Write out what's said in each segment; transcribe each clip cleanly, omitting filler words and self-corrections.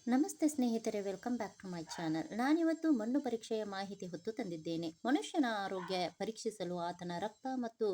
ನಮಸ್ತೆ ಸ್ನೇಹಿತರೆ, welcome back to my channel. ನಾನಿವತ್ತು ಮಣ್ಣು ಪರೀಕ್ಷೆಯ ಮಾಹಿತಿ ಹೊತ್ತು ತಂದಿದ್ದೇನೆ. ಮನುಷ್ಯನ ಆರೋಗ್ಯ ಪರೀಕ್ಷಿಸಲು ಆತನ ರಕ್ತ ಮತ್ತು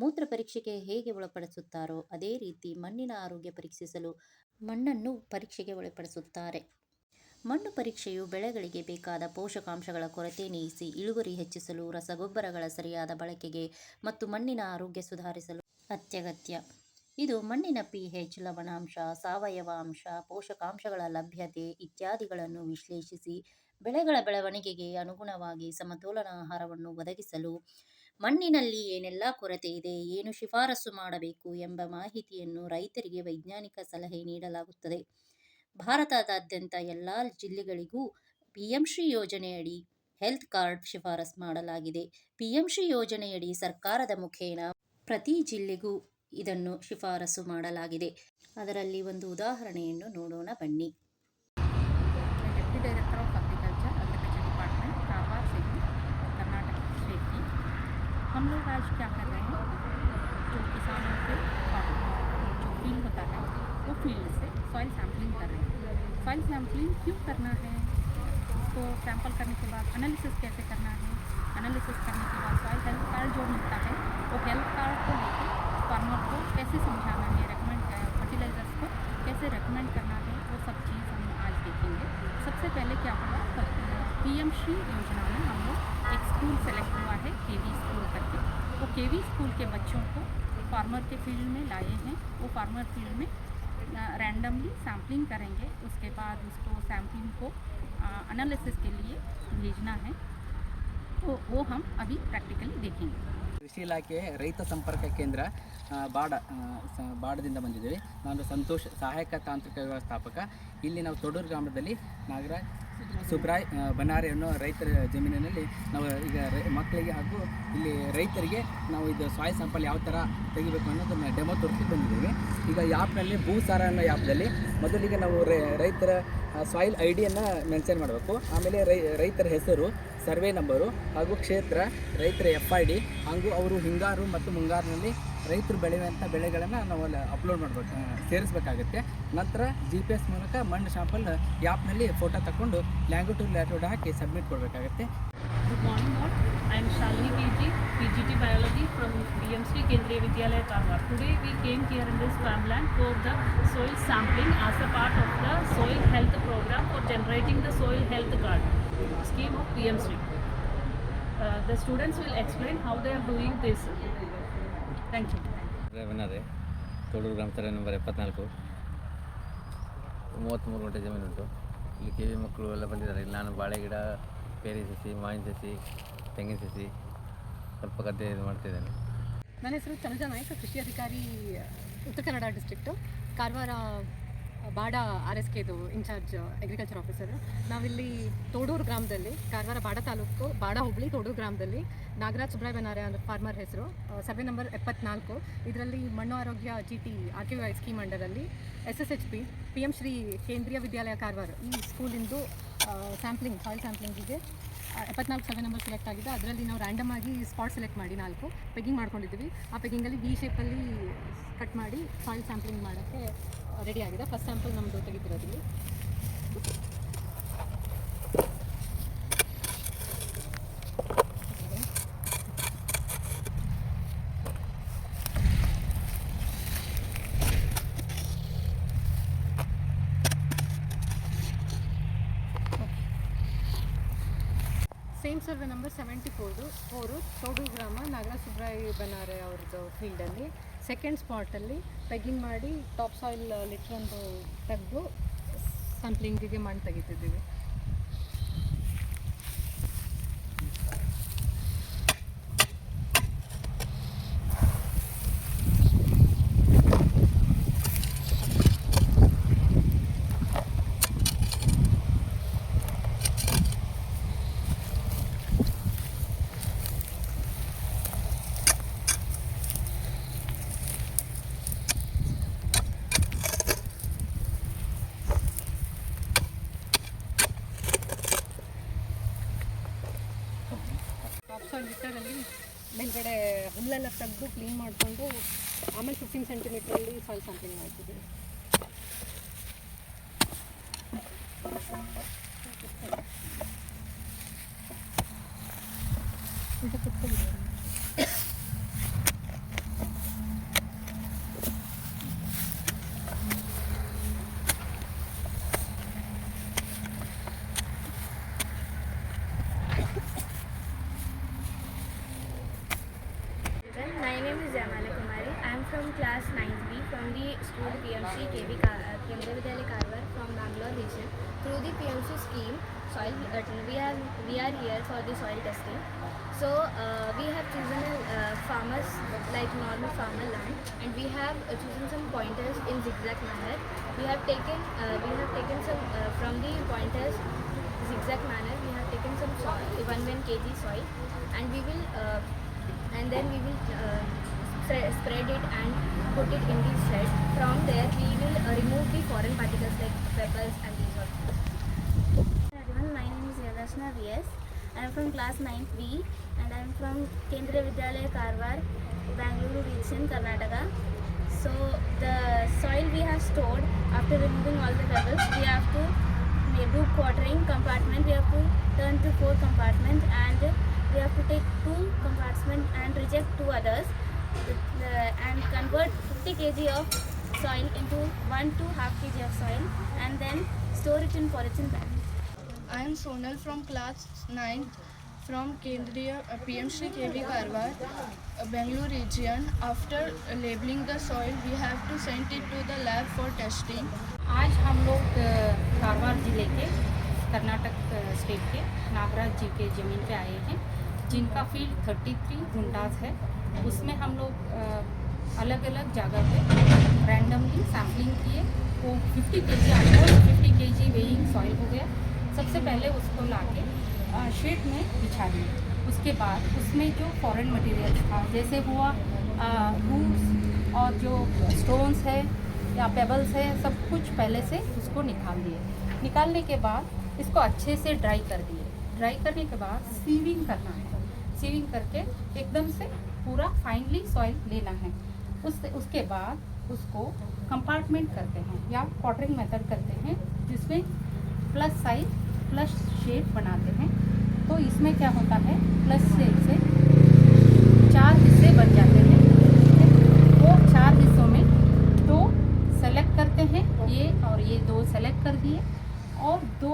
ಮೂತ್ರ ಪರೀಕ್ಷೆಗೆ ಹೇಗೆ ಒಳಪಡಿಸುತ್ತಾರೋ ಅದೇ ರೀತಿ ಮಣ್ಣಿನ ಆರೋಗ್ಯ ಪರೀಕ್ಷಿಸಲು ಮಣ್ಣನ್ನು ಪರೀಕ್ಷೆಗೆ ಒಳಪಡಿಸುತ್ತಾರೆ. ಮಣ್ಣು ಪರೀಕ್ಷೆಯು ಬೆಳೆಗಳಿಗೆ ಬೇಕಾದ ಪೋಷಕಾಂಶಗಳ ಕೊರತೆ ನೀಗಿಸಿ ಇಳುವರಿ ಹೆಚ್ಚಿಸಲು, ರಸಗೊಬ್ಬರಗಳ ಸರಿಯಾದ ಬಳಕೆಗೆ ಮತ್ತು ಮಣ್ಣಿನ ಆರೋಗ್ಯ ಸುಧಾರಿಸಲು ಅತ್ಯಗತ್ಯ. ಇದು ಮಣ್ಣಿನ pH, ಲವಣಾಂಶ, ಸಾವಯವ ಅಂಶ, ಪೋಷಕಾಂಶಗಳ ಲಭ್ಯತೆ ಇತ್ಯಾದಿಗಳನ್ನು ವಿಶ್ಲೇಷಿಸಿ ಬೆಳೆಗಳ ಬೆಳವಣಿಗೆಗೆ ಅನುಗುಣವಾಗಿ ಸಮತೋಲನ ಆಹಾರವನ್ನು ಒದಗಿಸಲು, ಮಣ್ಣಿನಲ್ಲಿ ಏನೆಲ್ಲ ಕೊರತೆ ಇದೆ, ಏನು ಶಿಫಾರಸು ಮಾಡಬೇಕು ಎಂಬ ಮಾಹಿತಿಯನ್ನು ರೈತರಿಗೆ ವೈಜ್ಞಾನಿಕ ಸಲಹೆ ನೀಡಲಾಗುತ್ತದೆ. ಭಾರತದಾದ್ಯಂತ ಎಲ್ಲ ಜಿಲ್ಲೆಗಳಿಗೂ ಪಿಎಂಶ್ರೀ ಯೋಜನೆಯಡಿ ಹೆಲ್ತ್ ಕಾರ್ಡ್ ಶಿಫಾರಸು ಮಾಡಲಾಗಿದೆ. ಪಿಎಂಶ್ರೀ ಯೋಜನೆಯಡಿ ಸರ್ಕಾರದ ಮುಖೇನ ಪ್ರತಿ ಜಿಲ್ಲೆಗೂ ಇದನ್ನು ಶಿಫಾರಸು ಮಾಡಲಾಗಿದೆ. ಅದರಲ್ಲಿ ಒಂದು ಉದಾಹರಣೆಯನ್ನು ನೋಡೋಣ ಬನ್ನಿ. Deputy director of agriculture department Karwar से हूँ, कर्नाटक स्टेट की। हम लोग आज क्या कर रहे हैं, जो किसानों के जो फील्ड होता है वो फील्ड से सॉइल सैम्पलिंग कर रहे हैं। सॉइल सैम्पलिंग क्यों करना है, उसको सैंपल करने के बाद एनालिसिस कैसे करना है, एनालिसिस करने के बाद सॉइल हेल्थ कार्ड जो मिलता है वो हेल्थ कार्ड को लेकर फार्मर को कैसे समझाना है, रेकमेंड फर्टिलाइजर्स को कैसे रेकमेंड करना है, वो सब चीज़ हम आज देखेंगे। सबसे पहले क्या हुआ, पीएमश्री योजना में हम लोग एक स्कूल सेलेक्ट हुआ है, केवी स्कूल करके। वो केवी स्कूल के बच्चों को फार्मर के फील्ड में लाए हैं। वो फार्मर फील्ड में रैंडमली सैम्पलिंग करेंगे, उसके बाद उसको सैम्पलिंग को एनालिसिस के लिए भेजना है। तो वो हम अभी प्रैक्टिकली देखेंगे। ಕೃಷಿ ಇಲಾಖೆ ರೈತ ಸಂಪರ್ಕ ಕೇಂದ್ರ ಬಾಡದಿಂದ ಬಂದಿದ್ದೇವೆ. ನಾನು ಸಂತೋಷ್, ಸಹಾಯಕ ತಾಂತ್ರಿಕ ವ್ಯವಸ್ಥಾಪಕ. ಇಲ್ಲಿ ನಾವು ತೊಡೂರು ಗ್ರಾಮದಲ್ಲಿ ನಾಗರಾಜ್ ಸುಬ್ರಾಯ್ ಬನಾರೆ ಅನ್ನೋ ರೈತರ ಜಮೀನಿನಲ್ಲಿ ನಾವು ಈಗ ಮಕ್ಕಳಿಗೆ ಹಾಗೂ ಇಲ್ಲಿ ರೈತರಿಗೆ ನಾವು ಇದು ಸಾಯಿಲ್ ಸ್ಯಾಂಪಲ್ ಯಾವ ಥರ ತೆಗಿಬೇಕು ಅನ್ನೋದನ್ನು ಡೆಮೋ ತೋರಿಸಿ ಬಂದಿದ್ದೇವೆ. ಈಗ ಆ್ಯಪ್ನಲ್ಲಿ ಭೂಸಾರ ಅನ್ನೋ ಆ್ಯಪ್ನಲ್ಲಿ ಮೊದಲಿಗೆ ನಾವು ರೈತರ ಸಾಯಿಲ್ ಐಡಿಯನ್ನು ಮೆನ್ಷನ್ ಮಾಡಬೇಕು. ಆಮೇಲೆ ರೈತರ ಹೆಸರು, ಸರ್ವೆ ನಂಬರು ಹಾಗೂ ಕ್ಷೇತ್ರ, ರೈತರ FID ಹಾಗೂ ಅವರು ಹಿಂಗಾರು ಮತ್ತು ಮುಂಗಾರಿನಲ್ಲಿ ರೈತರು ಬೆಳೆಯುವಂಥ ಬೆಳೆಗಳನ್ನು ನಾವು ಅಲ್ಲಿ ಅಪ್ಲೋಡ್ ಮಾಡಬೇಕು, ಸೇರಿಸಬೇಕಾಗುತ್ತೆ. ನಂತರ GPS ಮೂಲಕ ಮಣ್ಣು ಶಾಂಪಲ್ ಆ್ಯಪ್ನಲ್ಲಿ ಫೋಟೋ ತಗೊಂಡು ಲ್ಯಾಂಗ್ವೇಜ್ ಟು ಲ್ಯಾಂಗ್ವೇಜ್ ಹಾಕಿ ಸಬ್ಮಿಟ್ ಕೊಡಬೇಕಾಗುತ್ತೆ. Good morning all. I am Shalini KG, PGT Biology from BMC Kendriya Vidyalaya Karwar. Today we came here in this farmland for the soil sampling as a part of the soil health program for generating the soil health card scheme of PMC. The students will explain how they are doing this. Thank you. ಬನಾರೆ, ತೊಡೂರು ಗ್ರಾಮ survey number 74, 33 ಗುಂಟೆ ಜಮೀನುಂಟು. ಇಲ್ಲಿ KV ಮಕ್ಕಳು ಎಲ್ಲ ಬಂದಿದ್ದಾರೆ. ಇಲ್ಲಿ ನಾನು ಬಾಳೆ ಗಿಡ, ಪೇರಿ ಸಸಿ, ಮಾವಿನ ಸಸಿ, ತೆಂಗಿನ ಸಸಿ ಸ್ವಲ್ಪ ಗದ್ದೆ ಇದು ಮಾಡ್ತಿದ್ದೇನೆ. ನನ್ನ ಹೆಸರು ತನುಜಾ ನಾಯ್ಕ, ಕೃಷಿ ಅಧಿಕಾರಿ, ಉತ್ತರ ಕನ್ನಡ ಡಿಸ್ಟ್ರಿಕ್ಟು, ಕಾರವಾರ ಬಾಡ RSKದು ಇನ್ಚಾರ್ಜ್ ಅಗ್ರಿಕಲ್ಚರ್ ಆಫೀಸರ್. ನಾವಿಲ್ಲಿ ತೋಡೂರು ಗ್ರಾಮದಲ್ಲಿ, ಕಾರವಾರ ಬಾಡ ತಾಲೂಕು, ಬಾಡ ಹುಬ್ಳಿ, ತೋಡೂರು ಗ್ರಾಮದಲ್ಲಿ ನಾಗರಾಜ್ ಸುಬ್ರಾಯ್ ಬನಾರೆ ಅನ್ನೋ ಫಾರ್ಮರ್ ಹೆಸರು, ಸರ್ವೆ ನಂಬರ್ 74. ಇದರಲ್ಲಿ ಮಣ್ಣು ಆರೋಗ್ಯ GT RKVY ಸ್ಕೀಮ್ ಅಂಡರಲ್ಲಿ SSHP PM ಶ್ರೀ ಕೇಂದ್ರೀಯ ವಿದ್ಯಾಲಯ ಕಾರವಾರ ಈ ಸ್ಕೂಲಿಂದು ಸ್ಯಾಂಪ್ಲಿಂಗ್, ಸಾಯಿಲ್ ಸ್ಯಾಂಪ್ಲಿಂಗಿಗೆ 74 ಸರ್ವೆ ನಂಬರ್ ಸೆಲೆಕ್ಟ್ ಆಗಿದೆ. ಅದರಲ್ಲಿ ನಾವು ರ್ಯಾಂಡಮ್ ಆಗಿ ಸ್ಪಾಟ್ ಸೆಲೆಕ್ಟ್ ಮಾಡಿ 4 ಪೆಗ್ಗಿಂಗ್ ಮಾಡ್ಕೊಂಡಿದ್ದೀವಿ. ಆ ಪೆಗ್ಗಿಂಗಲ್ಲಿ V ಶೇಪಲ್ಲಿ ಕಟ್ ಮಾಡಿ ಸಾಯಿಲ್ ಸ್ಯಾಂಪ್ಲಿಂಗ್ ಮಾಡೋಕ್ಕೆ ರೆಡಿ ಆಗಿದೆ. ಫಸ್ಟ್ ಸ್ಯಾಂಪಲ್ ನಮ್ಮದು ತೆಗಿತಿರೋದಿಲ್ಲಿ. ಸೇಮ್ ಸರ್ವೆ ನಂಬರ್ 74 ತೋಡೂರು ಗ್ರಾಮ, ನಾಗರಾಜ್ ಸುಬ್ರಾಯ್ ಬನಾರೆ ಅವ್ರದ್ದು ಫೀಲ್ಡಲ್ಲಿ ಸೆಕೆಂಡ್ ಸ್ಪಾಟಲ್ಲಿ ಪೆಗ್ಗಿಂಗ್ ಮಾಡಿ ಟಾಪ್ ಸಾಯಿಲ್ ಲಿಟ್ರೊಂದು ತೆಗೆದು ಸ್ಯಾಂಪ್ಲಿಂಗಿಗೆ ಮಣ್ಣು ತೆಗಿತಿದ್ದೀವಿ. ಲೀಟರಲ್ಲಿ ಮೇಲ್ಗಡೆ ಹುಲ್ಲೆಲ್ಲ ತೆಗೆದು ಕ್ಲೀನ್ ಮಾಡಿಕೊಂಡು ಆಮೇಲೆ 15 ಸೆಂಟಿಮೀಟ್ರಲ್ಲಿ ಸಾಯಿಲ್ ಸ್ಯಾಂಪ್ಲಿಂಗ್ ಮಾಡ್ತಿದ್ದೀವಿ. My name is Jamala Kumari. I am from class 9B from the school PMC Kendriya Vidyalaya Karwar from Bangalore region. Through the PMC scheme, we are here for the soil testing. So we have chosen farmers like normal farmer land, and we have chosen some pointers in zigzag manner. We have taken some from the pointers zigzag manner. We have taken some soil, 1 kg soil, and then we will spread it and put it in the shed. From there we will remove the foreign particles like pebbles and these all things. Everyone, my name is Yadashna VS. I am from class 9B and I am from Kendriya Vidyalaya Karwar, Bangalore region, Karnataka. So the soil we have stored, after removing all the pebbles, we have to do quartering compartment. We have to turn to 4 compartments, and we have to take 2 compartments and reject 2 others, and convert 50 kg of soil into 1 to half kg of soil, and then store it in polythene bag. I am Sonal from class 9 from Kendriya PMC KV Karwar, Bangalore region. After labeling the soil, we have to send it to the lab for testing. आज हम लोग कारवार ज़िले के Karnataka state के नागराज जी के ज़मीन पे आए हैं, जिनका फील्ड 33 गुंटास है। उसमें हम लोग अलग अलग जगह पे रैंडमली सैम्पलिंग किए। वो 50 kg almost 50 kg weighing soil हो गया। सबसे पहले उसको लाके शीट में बिछा दिए। उसके बाद उसमें जो फॉरेन मटेरियल था, जैसे हुआ रूट्स और जो स्टोन्स है या पेबल्स है, सब कुछ पहले से उसको निकाल दिए। निकालने के बाद इसको अच्छे से ड्राई कर दिए। ड्राई करने के बाद सीविंग करना है। सीविंग करके एकदम से पूरा फाइनली सॉइल लेना है। उसके बाद उसको कंपार्टमेंट करते हैं या क्वार्टरिंग मेथड करते हैं, जिसमें प्लस साइज प्लस शेप बनाते हैं। तो इसमें क्या होता है, प्लस शेप से 4 हिस्से बन जाते हैं। वो 4 हिस्सों में 2 सेलेक्ट करते हैं, ये और ये 2 सेलेक्ट कर दिए, और 2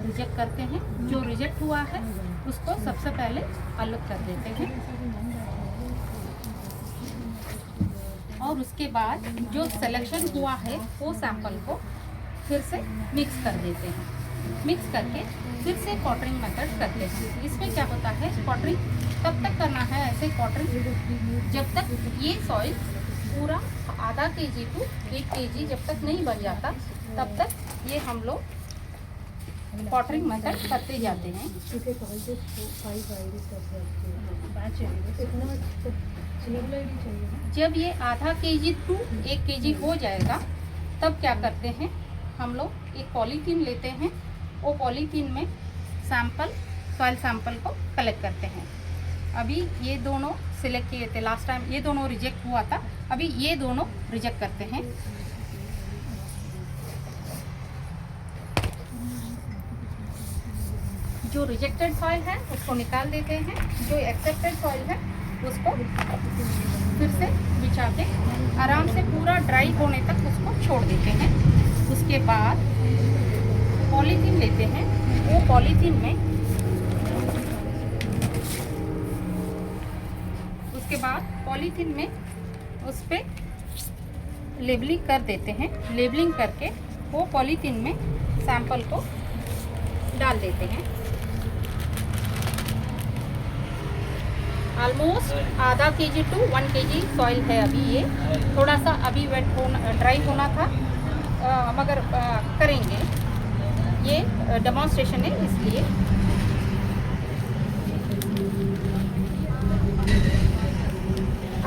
रिजेक्ट करते हैं। जो रिजेक्ट हुआ है उसको सबसे पहले अलग कर देते हैं, और उसके बाद जो सिलेक्शन हुआ है वो सैंपल को फिर से मिक्स कर देते हैं। मिक्स करके फिर से क्वार्टरिंग मेथड करते हैं। इसमें क्या होता है, क्वार्टरिंग तब तक करना है, ऐसे क्वार्टरिंग जब तक ये सॉइल पूरा आधा kg टू 1 kg जब तक नहीं बन जाता, तब तक ये हम लोग क्वार्टरिंग मेथड करते जाते हैं। जब ये आधा kg टू 1 kg हो जाएगा, तब क्या करते हैं, हम लोग एक पॉलीथीन लेते हैं। वो पॉलीथीन में सॉइल सैंपल को कलेक्ट करते हैं। अभी ये दोनों सिलेक्ट किए थे, लास्ट टाइम ये दोनों रिजेक्ट हुआ था, अभी ये दोनों रिजेक्ट करते हैं। जो रिजेक्टेड सॉइल है उसको निकाल देते हैं। जो एक्सेप्टेड सॉइल है उसको फिर से बिछा के आराम से पूरा ड्राई होने तक उसको छोड़ देते हैं। उसके बाद पॉलीथीन लेते हैं। वो पॉलीथीन में उसके बाद पॉलीथीन में उस पर लेबलिंग कर देते हैं। लेबलिंग करके वो पॉलीथीन में सैंपल को डाल देते हैं। ऑलमोस्ट आधा kg टू 1 kg सॉइल है। अभी ये थोड़ा सा अभी वेट होना, ड्राई होना था, मगर करेंगे। ये डेमोन्स्ट्रेशन है, इसलिए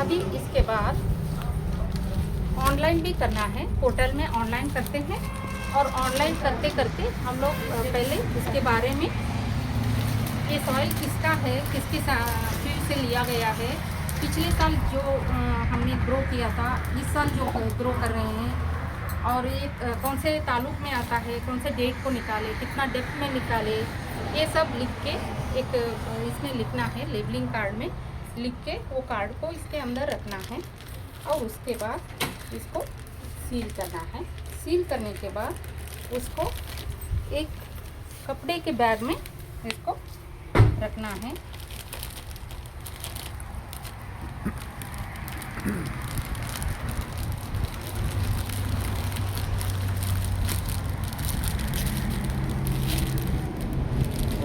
अभी इसके बाद ऑनलाइन भी करना है। पोर्टल में ऑनलाइन करते हैं, और ऑनलाइन करते करते हम लोग पहले इसके बारे में, ये सॉइल किसका है, किसके फील्ड से लिया गया है, पिछले साल जो हमने ग्रो किया था, इस साल जो ग्रो कर रहे हैं, और ये कौन से ताल्लुक में आता है, कौन से डेट को निकाले, कितना डेप्थ में निकाले, ये सब लिख के एक इसमें लिखना है, लेबलिंग कार्ड में लिख के वो कार्ड को इसके अंदर रखना है और उसके बाद इसको सील करना है। सील करने के बाद उसको एक कपड़े के बैग में इसको रखना है।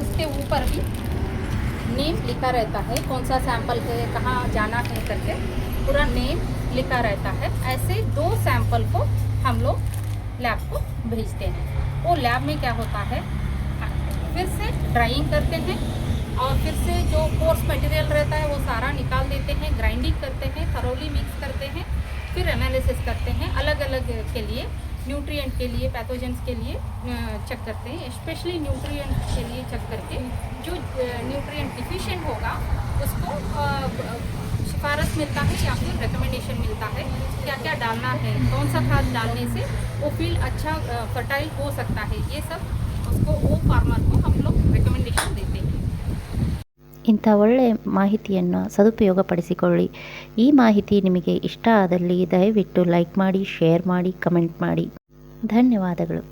उसके ऊपर भी नेम लिखा रहता है, कौन सा सैंपल है, कहाँ जाना है करके पूरा नेम लिखा रहता है। ऐसे 2 सैंपल को हम लोग लैब को भेजते हैं। वो लैब में क्या होता है, फिर से ड्राइंग करते हैं और फिर से जो कोर्स मटेरियल रहता है वो सारा निकाल देते हैं, ग्राइंडिंग करते हैं, थरोली मिक्स करते हैं, फिर एनालिसिस करते हैं। अलग अलग के लिए, न्यूट्रिएंट के लिए, पैथोजेंस के लिए चेक करते हैं। स्पेशली न्यूट्रिएंट के लिए चेक करके जो न्यूट्रिएंट डिफिशिएंट होगा उसको सिफारिश मिलता है या फिर रिकमेंडेशन मिलता है क्या क्या डालना है, कौन सा खाद डालने से वो फील्ड अच्छा फर्टाइल हो सकता है। ये सब उसको वो फार्मर को हम लोग रिकमेंडेशन देते हैं। ಇಂಥ ಒಳ್ಳೆಯ ಮಾಹಿತಿಯನ್ನು ಸದುಪಯೋಗಪಡಿಸಿಕೊಳ್ಳಿ. ಈ ಮಾಹಿತಿ ನಿಮಗೆ ಇಷ್ಟ ಆದಲ್ಲಿ ದಯವಿಟ್ಟು ಲೈಕ್ ಮಾಡಿ, ಶೇರ್ ಮಾಡಿ, ಕಮೆಂಟ್ ಮಾಡಿ. ಧನ್ಯವಾದಗಳು.